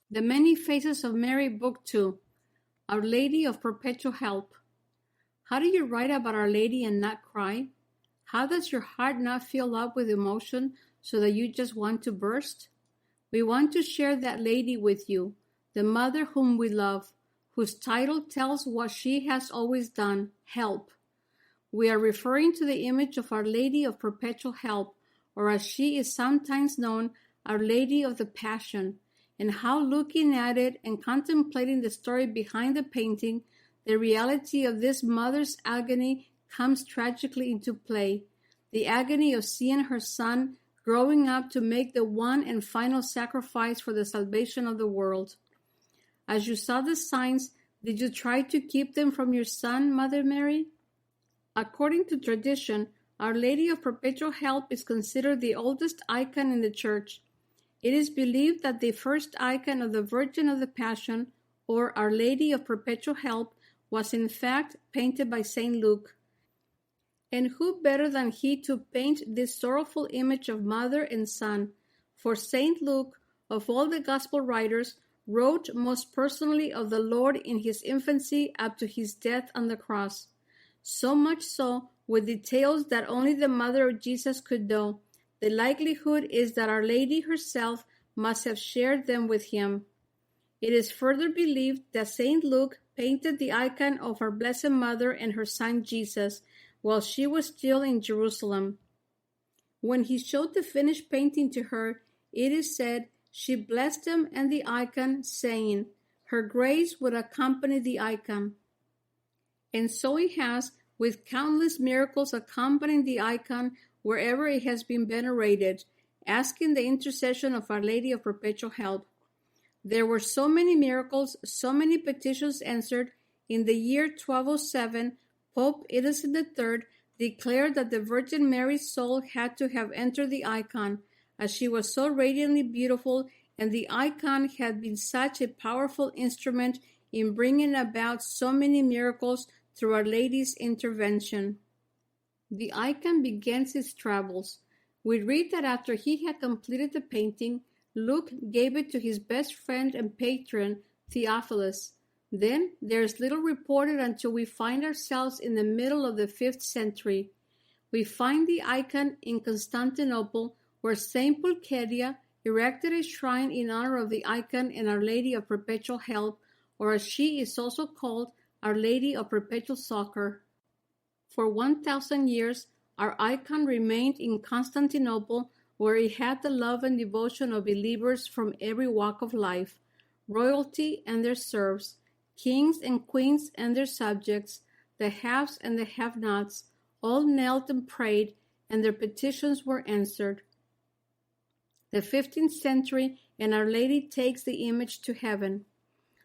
The Many Faces of Mary, Book 2, Our Lady of Perpetual Help. How do you write about Our Lady and not cry? How does your heart not fill up with emotion so that you just want to burst? We want to share that lady with you, the mother whom we love, whose title tells what she has always done, help. We are referring to the image of Our Lady of Perpetual Help, or as she is sometimes known, Our Lady of the Passion, and how looking at it and contemplating the story behind the painting, the reality of this mother's agony comes tragically into play. The agony of seeing her son growing up to make the one and final sacrifice for the salvation of the world. As you saw the signs, did you try to keep them from your son, Mother Mary? According to tradition, Our Lady of Perpetual Help is considered the oldest icon in the Church. It is believed that the first icon of the Virgin of the Passion, or Our Lady of Perpetual Help, was in fact painted by St. Luke. And who better than he to paint this sorrowful image of mother and son? For St. Luke, of all the Gospel writers, wrote most personally of the Lord in his infancy up to his death on the cross. So much so, with details that only the mother of Jesus could know. The likelihood is that Our Lady herself must have shared them with him. It is further believed that St. Luke painted the icon of our Blessed Mother and her son Jesus while she was still in Jerusalem. When he showed the finished painting to her, it is said she blessed them and the icon, saying, her grace would accompany the icon. And so it has, with countless miracles accompanying the icon wherever it has been venerated, asking the intercession of Our Lady of Perpetual Help. There were so many miracles, so many petitions answered. In the year 1207, Pope Innocent III declared that the Virgin Mary's soul had to have entered the icon, as she was so radiantly beautiful, and the icon had been such a powerful instrument in bringing about so many miracles through Our Lady's intervention. The icon begins its travels. We read that after he had completed the painting, Luke gave it to his best friend and patron, Theophilus. Then there is little reported until we find ourselves in the middle of the 5th century. We find the icon in Constantinople, where Saint Pulcheria erected a shrine in honor of the icon and Our Lady of Perpetual Help, or as she is also called, Our Lady of Perpetual Succor. For 1,000 years, our icon remained in Constantinople, where it had the love and devotion of believers from every walk of life, royalty and their serfs, kings and queens and their subjects, the haves and the have-nots, all knelt and prayed, and their petitions were answered. The 15th century, and Our Lady takes the image to heaven.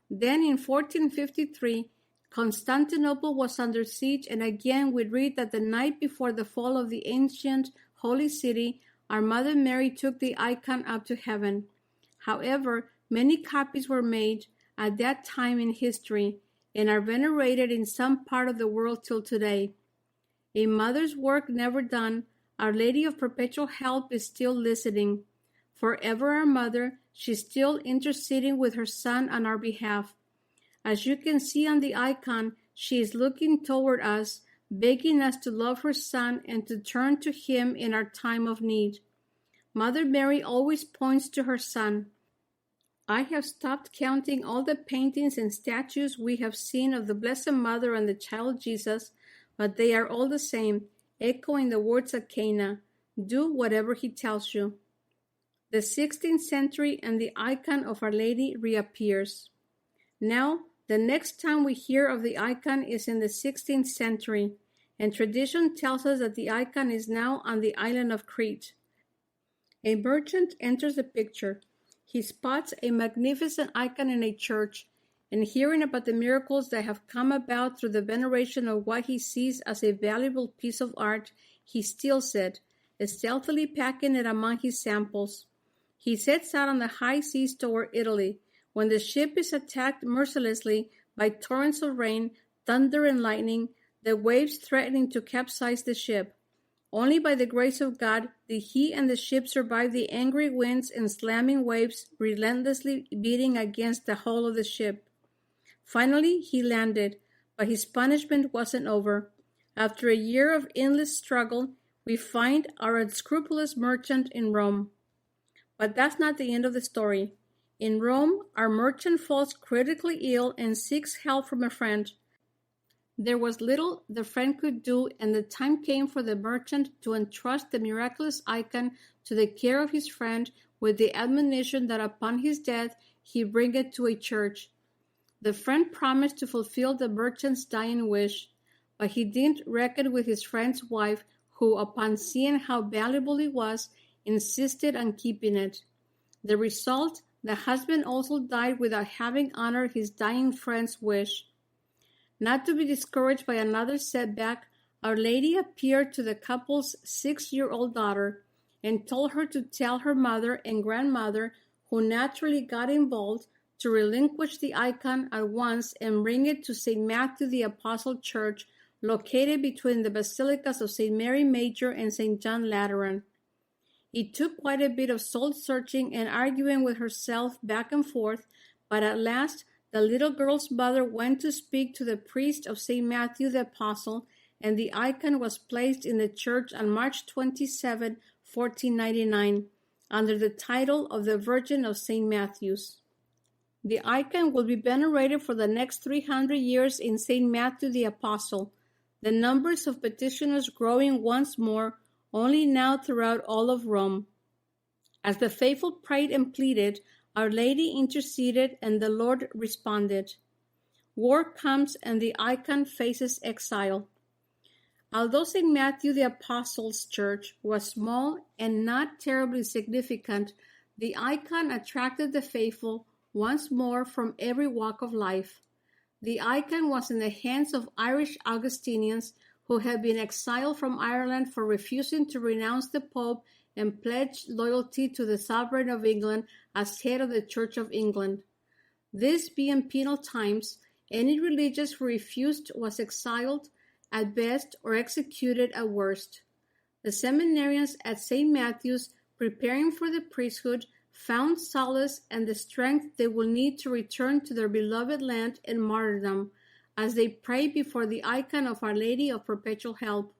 Then in 1453, Constantinople was under siege, and again we read that the night before the fall of the ancient holy city, our Mother Mary took the icon up to heaven. However, many copies were made at that time in history and are venerated in some part of the world till today. A mother's work never done, Our Lady of Perpetual Help is still listening. Forever our mother, she's still interceding with her son on our behalf. As you can see on the icon, she is looking toward us, begging us to love her son and to turn to him in our time of need. Mother Mary always points to her son. I have stopped counting all the paintings and statues we have seen of the Blessed Mother and the child Jesus, but they are all the same, echoing the words of Cana, do whatever he tells you. The 16th century and the icon of Our Lady reappears. Now, the next time we hear of the icon is in the 16th century, and tradition tells us that the icon is now on the island of Crete. A merchant enters the picture. He spots a magnificent icon in a church, and hearing about the miracles that have come about through the veneration of what he sees as a valuable piece of art, he steals it, stealthily packing it among his samples. He sets out on the high seas toward Italy, when the ship is attacked mercilessly by torrents of rain, thunder, and lightning, the waves threatening to capsize the ship. Only by the grace of God did he and the ship survive the angry winds and slamming waves relentlessly beating against the hull of the ship. Finally, he landed, but his punishment wasn't over. After a year of endless struggle, we find our unscrupulous merchant in Rome. But that's not the end of the story. In Rome, our merchant falls critically ill and seeks help from a friend. There was little the friend could do, and the time came for the merchant to entrust the miraculous icon to the care of his friend with the admonition that upon his death he bring it to a church. The friend promised to fulfill the merchant's dying wish, but he didn't reckon with his friend's wife, who, upon seeing how valuable it was, insisted on keeping it. The result, the husband also died without having honored his dying friend's wish. Not to be discouraged by another setback, Our Lady appeared to the couple's 6-year-old daughter and told her to tell her mother and grandmother, who naturally got involved, to relinquish the icon at once and bring it to St. Matthew the Apostle Church, located between the basilicas of St. Mary Major and St. John Lateran. It took quite a bit of soul-searching and arguing with herself back and forth, but at last the little girl's mother went to speak to the priest of St. Matthew the Apostle, and the icon was placed in the church on March 27, 1499, under the title of the Virgin of St. Matthew's. The icon will be venerated for the next 300 years in St. Matthew the Apostle, the numbers of petitioners growing once more, only now throughout all of Rome. As the faithful prayed and pleaded, Our Lady interceded and the Lord responded. War comes and the icon faces exile. Although St. Matthew the Apostle's Church was small and not terribly significant, the icon attracted the faithful once more from every walk of life. The icon was in the hands of Irish Augustinians who had been exiled from Ireland for refusing to renounce the Pope and pledge loyalty to the Sovereign of England as head of the Church of England. This being penal times, any religious who refused was exiled at best or executed at worst. The seminarians at St. Matthew's, preparing for the priesthood, found solace and the strength they will need to return to their beloved land and martyrdom, as they prayed before the icon of Our Lady of Perpetual Help.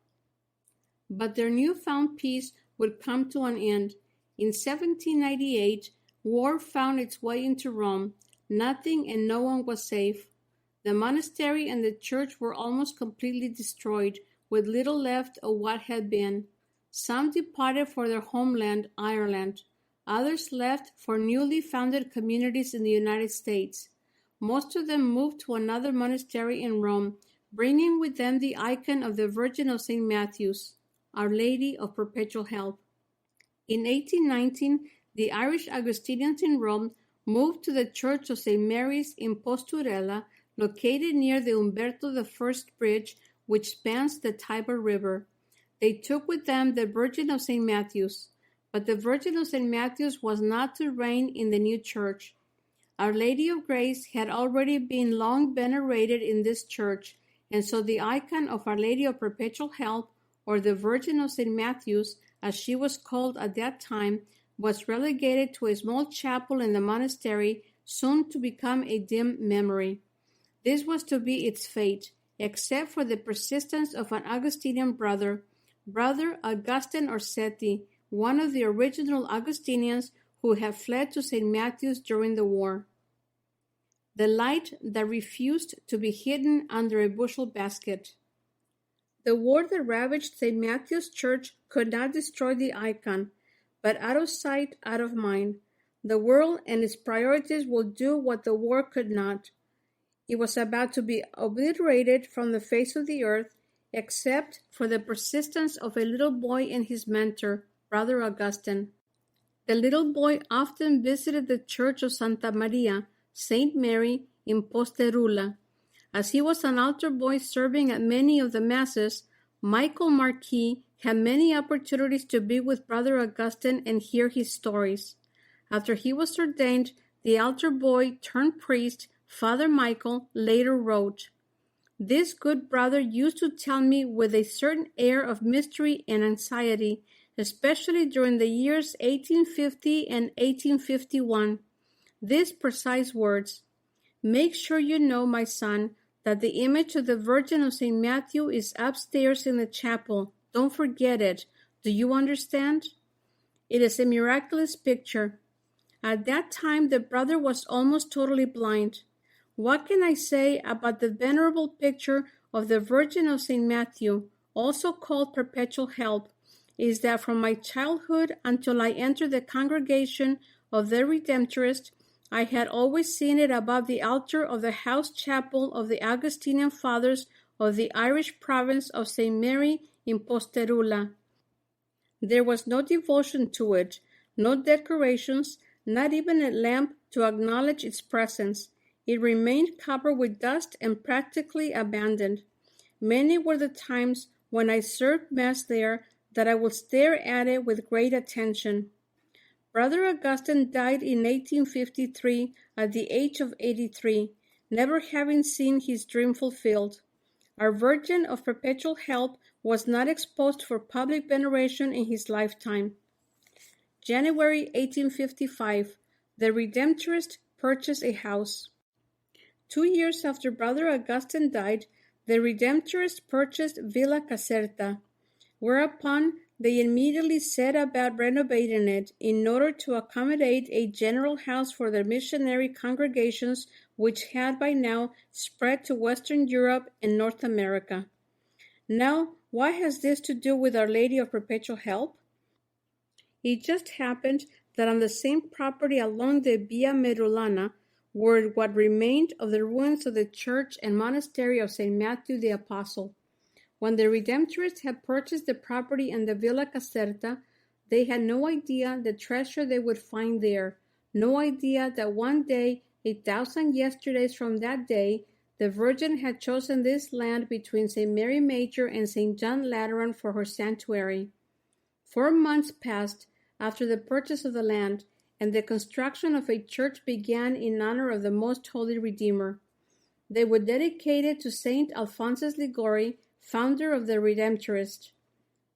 But their newfound peace would come to an end. In 1798, war found its way into Rome. Nothing and no one was safe. The monastery and the church were almost completely destroyed, with little left of what had been. Some departed for their homeland, Ireland. Others left for newly founded communities in the United States. Most of them moved to another monastery in Rome, bringing with them the icon of the Virgin of St. Matthew's, Our Lady of Perpetual Help. In 1819, the Irish Augustinians in Rome moved to the Church of St. Mary's in Posturella, located near the Umberto I Bridge, which spans the Tiber River. They took with them the Virgin of St. Matthew's, but the Virgin of St. Matthew's was not to reign in the new church. Our Lady of Grace had already been long venerated in this church, and so the icon of Our Lady of Perpetual Help, or the Virgin of St. Matthew's, as she was called at that time, was relegated to a small chapel in the monastery, soon to become a dim memory. This was to be its fate, except for the persistence of an Augustinian brother, Brother Augustine Orsetti, one of the original Augustinians who had fled to St. Matthew's during the war. The light that refused to be hidden under a bushel basket. The war that ravaged St. Matthew's Church could not destroy the icon, but out of sight, out of mind. The world and its priorities will do what the war could not. It was about to be obliterated from the face of the earth, except for the persistence of a little boy and his mentor, Brother Augustine. The little boy often visited the church of Santa Maria, Saint Mary, in Posterula. As he was an altar boy serving at many of the masses, Michael Marquis had many opportunities to be with Brother Augustine and hear his stories. After he was ordained, the altar boy turned priest, Father Michael, later wrote, This good brother used to tell me with a certain air of mystery and anxiety, especially during the years 1850 and 1851, these precise words: "Make sure you know, my son, that the image of the Virgin of St. Matthew is upstairs in the chapel. Don't forget it. Do you understand? It is a miraculous picture." At that time, the brother was almost totally blind. What can I say about the venerable picture of the Virgin of St. Matthew, also called Perpetual Help, is that from my childhood until I entered the congregation of the Redemptorist, I had always seen it above the altar of the house chapel of the Augustinian Fathers of the Irish province of St. Mary in Posterula. There was no devotion to it, no decorations, not even a lamp to acknowledge its presence. It remained covered with dust and practically abandoned. Many were the times when I served Mass there that I would stare at it with great attention. Brother Augustine died in 1853 at the age of 83, never having seen his dream fulfilled. Our Virgin of Perpetual Help was not exposed for public veneration in his lifetime. January 1855, the Redemptorist purchased a house. 2 years after Brother Augustine died, the Redemptorists purchased Villa Caserta, whereupon they immediately set about renovating it in order to accommodate a general house for their missionary congregations which had by now spread to Western Europe and North America. Now, what has this to do with Our Lady of Perpetual Help? It just happened that on the same property along the Via Merulana were what remained of the ruins of the church and monastery of St. Matthew the Apostle. When the Redemptorists had purchased the property and the Villa Caserta, they had no idea the treasure they would find there, no idea that one day, 1,000 yesterdays from that day, the Virgin had chosen this land between St. Mary Major and St. John Lateran for her sanctuary. 4 months passed after the purchase of the land, and the construction of a church began in honor of the Most Holy Redeemer. They would dedicate it to Saint Alphonsus Liguori, founder of the Redemptorists.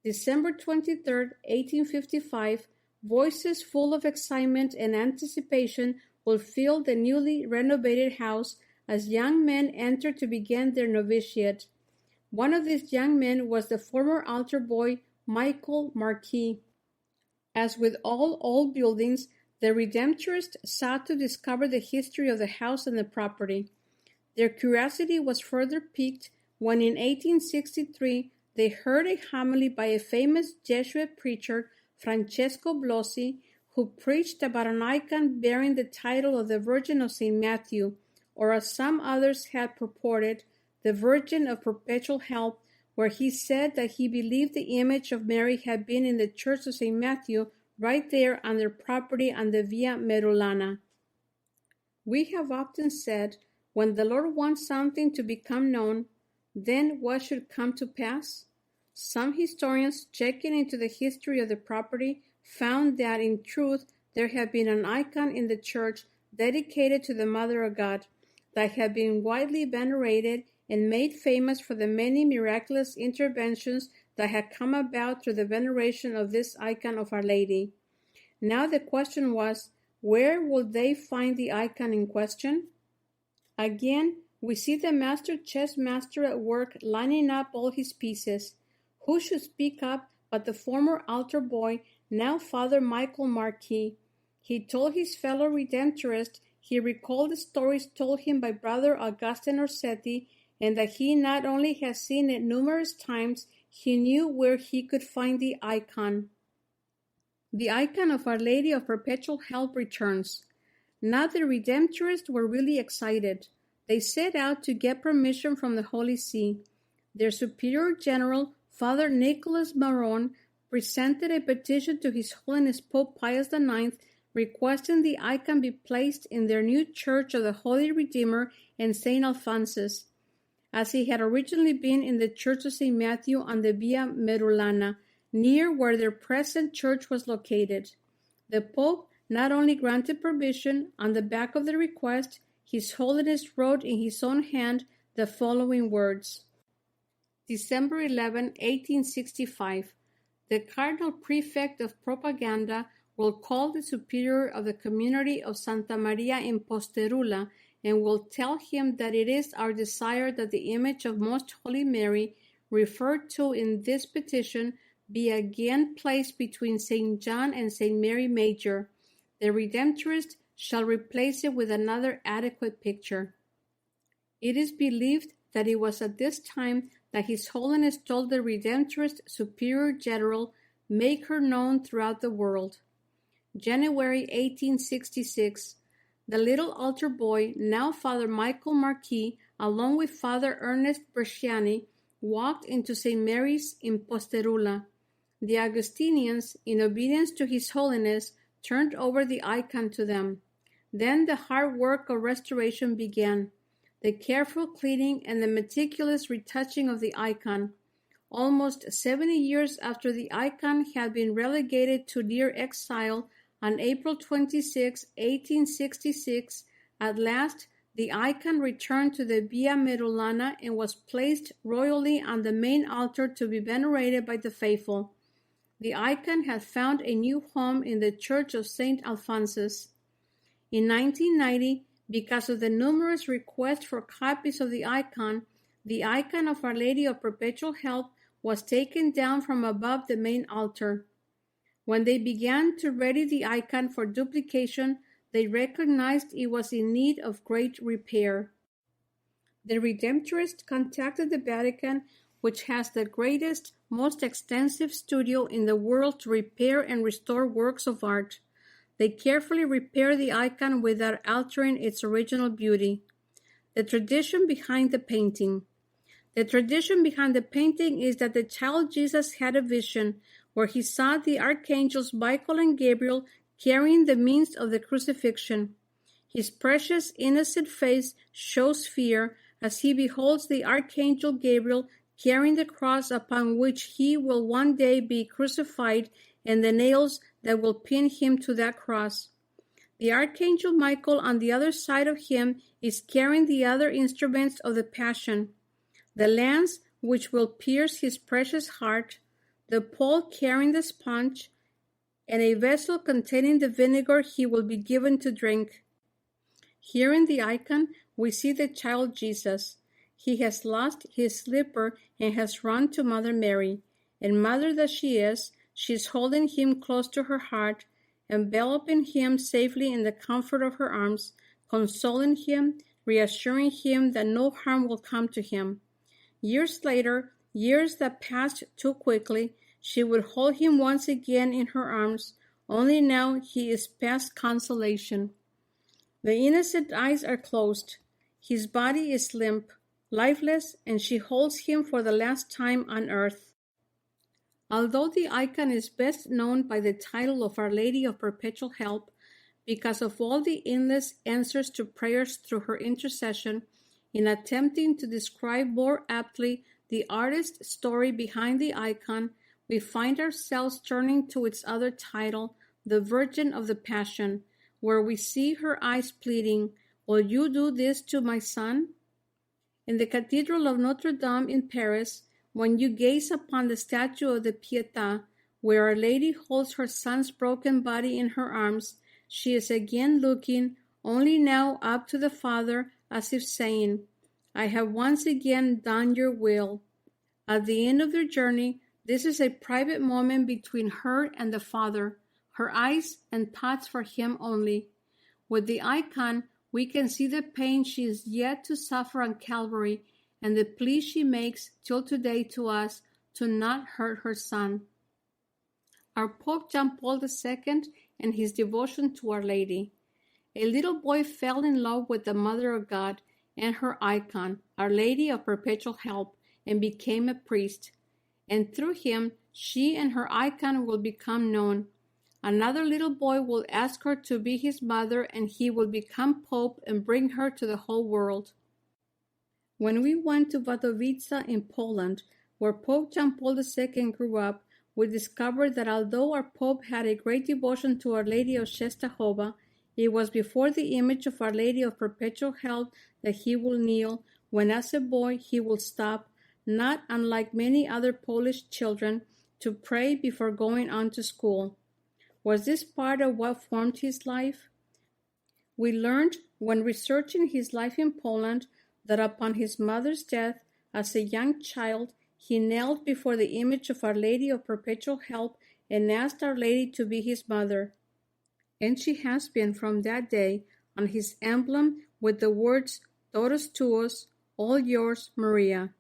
December 23, 1855, voices full of excitement and anticipation will fill the newly renovated house as young men enter to begin their novitiate. One of these young men was the former altar boy Michael Marquis. As with all old buildings, the Redemptorists sought to discover the history of the house and the property. Their curiosity was further piqued when in 1863 they heard a homily by a famous Jesuit preacher, Francesco Blossi, who preached about an icon bearing the title of the Virgin of St. Matthew, or as some others had purported, the Virgin of Perpetual Help, where he said that he believed the image of Mary had been in the Church of St. Matthew right there on their property on the Via Merulana. We have often said, when the Lord wants something to become known, then what should come to pass? Some historians, checking into the history of the property, found that in truth there had been an icon in the church dedicated to the Mother of God that had been widely venerated and made famous for the many miraculous interventions that had come about through the veneration of this icon of Our Lady. Now the question was, where would they find the icon in question? Again, we see the master chess master at work lining up all his pieces. Who should speak up but the former altar boy, now Father Michael Marquis? He told his fellow Redemptorist he recalled the stories told him by Brother Augustine Orsetti, and that he not only had seen it numerous times, he knew where he could find the icon. The icon of Our Lady of Perpetual Help returns. Now the Redemptorists were really excited. They set out to get permission from the Holy See. Their Superior General, Father Nicholas Maron, presented a petition to His Holiness Pope Pius IX requesting the icon be placed in their new Church of the Holy Redeemer and St. Alphonsus, as he had originally been in the Church of St. Matthew on the Via Merulana, near where their present church was located. The Pope not only granted permission, on the back of the request, His Holiness wrote in his own hand the following words. December 11, 1865. The Cardinal Prefect of Propaganda will call the superior of the community of Santa Maria in Posterula and will tell him that it is our desire that the image of Most Holy Mary, referred to in this petition, be again placed between St. John and St. Mary Major. The Redemptorist shall replace it with another adequate picture. It is believed that it was at this time that His Holiness told the Redemptorist Superior General, make her known throughout the world. January 1866. The little altar boy, now Father Michael Marquis, along with Father Ernest Bresciani, walked into St. Mary's in Posterula. The Augustinians, in obedience to His Holiness, turned over the icon to them. Then the hard work of restoration began. The careful cleaning and the meticulous retouching of the icon. Almost 70 years after the icon had been relegated to near exile on April 26, 1866, at last the icon returned to the Via Merulana and was placed royally on the main altar to be venerated by the faithful. The icon had found a new home in the Church of St. Alphonsus. In 1990, because of the numerous requests for copies of the icon of Our Lady of Perpetual Help was taken down from above the main altar. When they began to ready the icon for duplication, they recognized it was in need of great repair. The Redemptorist contacted the Vatican, which has the greatest, most extensive studio in the world to repair and restore works of art. They carefully repaired the icon without altering its original beauty. The tradition behind the painting. The tradition behind the painting is that the child Jesus had a vision where he saw the archangels Michael and Gabriel carrying the means of the crucifixion. His precious, innocent face shows fear as he beholds the archangel Gabriel carrying the cross upon which he will one day be crucified and the nails that will pin him to that cross. The archangel Michael on the other side of him is carrying the other instruments of the Passion, the lance which will pierce his precious heart, the pole carrying the sponge, and a vessel containing the vinegar he will be given to drink. Here in the icon we see the child Jesus. He has lost his slipper and has run to Mother Mary, and mother that she is holding him close to her heart, enveloping him safely in the comfort of her arms, consoling him, reassuring him that no harm will come to him. Years later, years that passed too quickly, she would hold him once again in her arms, only now he is past consolation. The innocent eyes are closed. His body is limp, lifeless, and she holds him for the last time on earth. Although the icon is best known by the title of Our Lady of Perpetual Help, because of all the endless answers to prayers through her intercession, in attempting to describe more aptly the artist's story behind the icon, we find ourselves turning to its other title, The Virgin of the Passion, where we see her eyes pleading, "Will you do this to my son?" In the Cathedral of Notre Dame in Paris, when you gaze upon the statue of the Pietà, where Our Lady holds her son's broken body in her arms, she is again looking, only now up to the Father, as if saying, "I have once again done your will." At the end of their journey, this is a private moment between her and the Father, her eyes and thoughts for him only. With the icon, we can see the pain she is yet to suffer on Calvary and the plea she makes till today to us to not hurt her son. Our Pope John Paul II and his devotion to Our Lady. A little boy fell in love with the Mother of God and her icon, Our Lady of Perpetual Help, and became a priest. And through him, she and her icon will become known. Another little boy will ask her to be his mother, and he will become Pope and bring her to the whole world. When we went to Wadowice in Poland, where Pope John Paul II grew up, we discovered that although our Pope had a great devotion to Our Lady of Czestochowa, it was before the image of Our Lady of Perpetual Help that he will kneel, when as a boy he will stop, not unlike many other Polish children, to pray before going on to school. Was this part of what formed his life? We learned when researching his life in Poland that upon his mother's death as a young child, he knelt before the image of Our Lady of Perpetual Help and asked Our Lady to be his mother. And she has been from that day on his emblem with the words Totus tuus, all yours, Maria.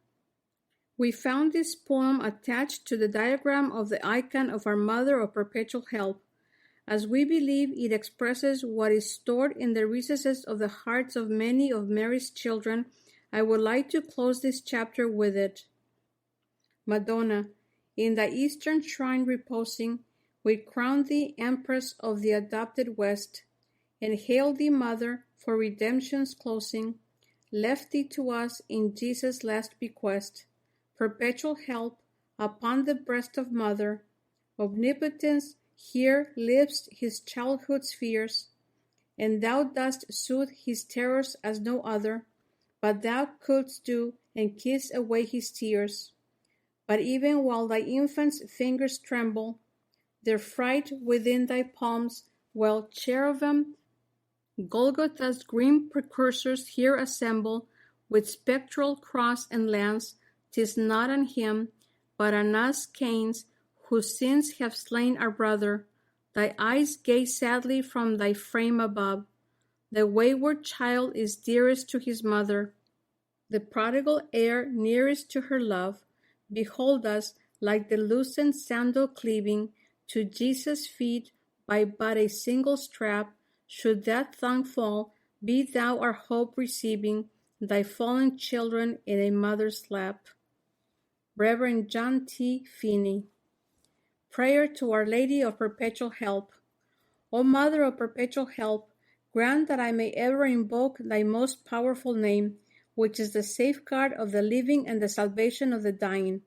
We found this poem attached to the diagram of the icon of our Mother of Perpetual Help, as we believe it expresses what is stored in the recesses of the hearts of many of Mary's children. I would like to close this chapter with it. Madonna, in thy eastern shrine reposing, we crown thee Empress of the adopted West, and hail thee Mother for redemption's closing, left thee to us in Jesus' last bequest. Perpetual help upon the breast of Mother, omnipotence here lives his childhood's fears, and thou dost soothe his terrors as no other, but thou couldst do and kiss away his tears. But even while thy infant's fingers tremble, their fright within thy palms, while cherubim Golgotha's grim precursors here assemble, with spectral cross and lance, 'tis not on him, but on us Cains, whose sins have slain our brother. Thy eyes gaze sadly from thy frame above. The wayward child is dearest to his mother, the prodigal heir nearest to her love. Behold us, like the loosened sandal cleaving, to Jesus' feet by but a single strap. Should that thong fall, be thou our hope receiving, thy fallen children in a mother's lap. Reverend John T. Finney. Prayer to Our Lady of Perpetual Help. O Mother of Perpetual Help, grant that I may ever invoke thy most powerful name, which is the safeguard of the living and the salvation of the dying.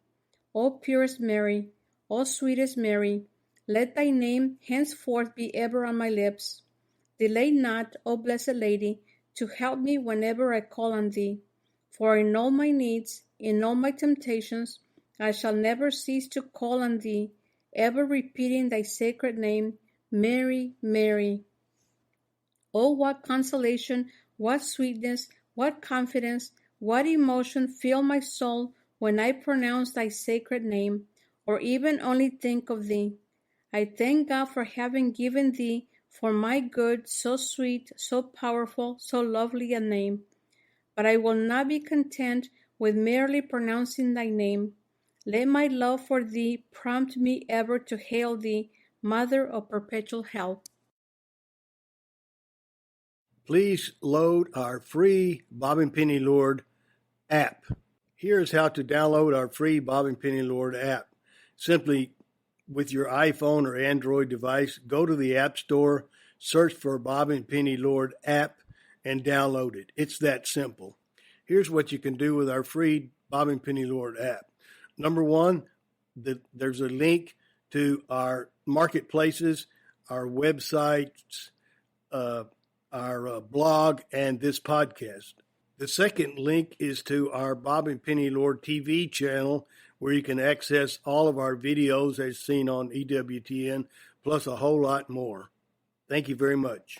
O purest Mary, O sweetest Mary, let thy name henceforth be ever on my lips. Delay not, O Blessed Lady, to help me whenever I call on thee. For in all my needs, in all my temptations, I shall never cease to call on thee, ever repeating thy sacred name, Mary, Mary. Oh, what consolation, what sweetness, what confidence, what emotion fill my soul when I pronounce thy sacred name, or even only think of thee. I thank God for having given thee for my good so sweet, so powerful, so lovely a name. But I will not be content with merely pronouncing thy name. Let my love for thee prompt me ever to hail thee, Mother of Perpetual Help. Please load our free Bob and Penny Lord app. Here's how to download our free Bob and Penny Lord app. Simply, with your iPhone or Android device, go to the App Store, search for Bob and Penny Lord app, and download it. It's that simple. Here's what you can do with our free Bob and Penny Lord app. Number one, there's a link to our marketplaces, our websites, our blog, and this podcast. The second link is to our Bob and Penny Lord TV channel, where you can access all of our videos as seen on EWTN, plus a whole lot more. Thank you very much.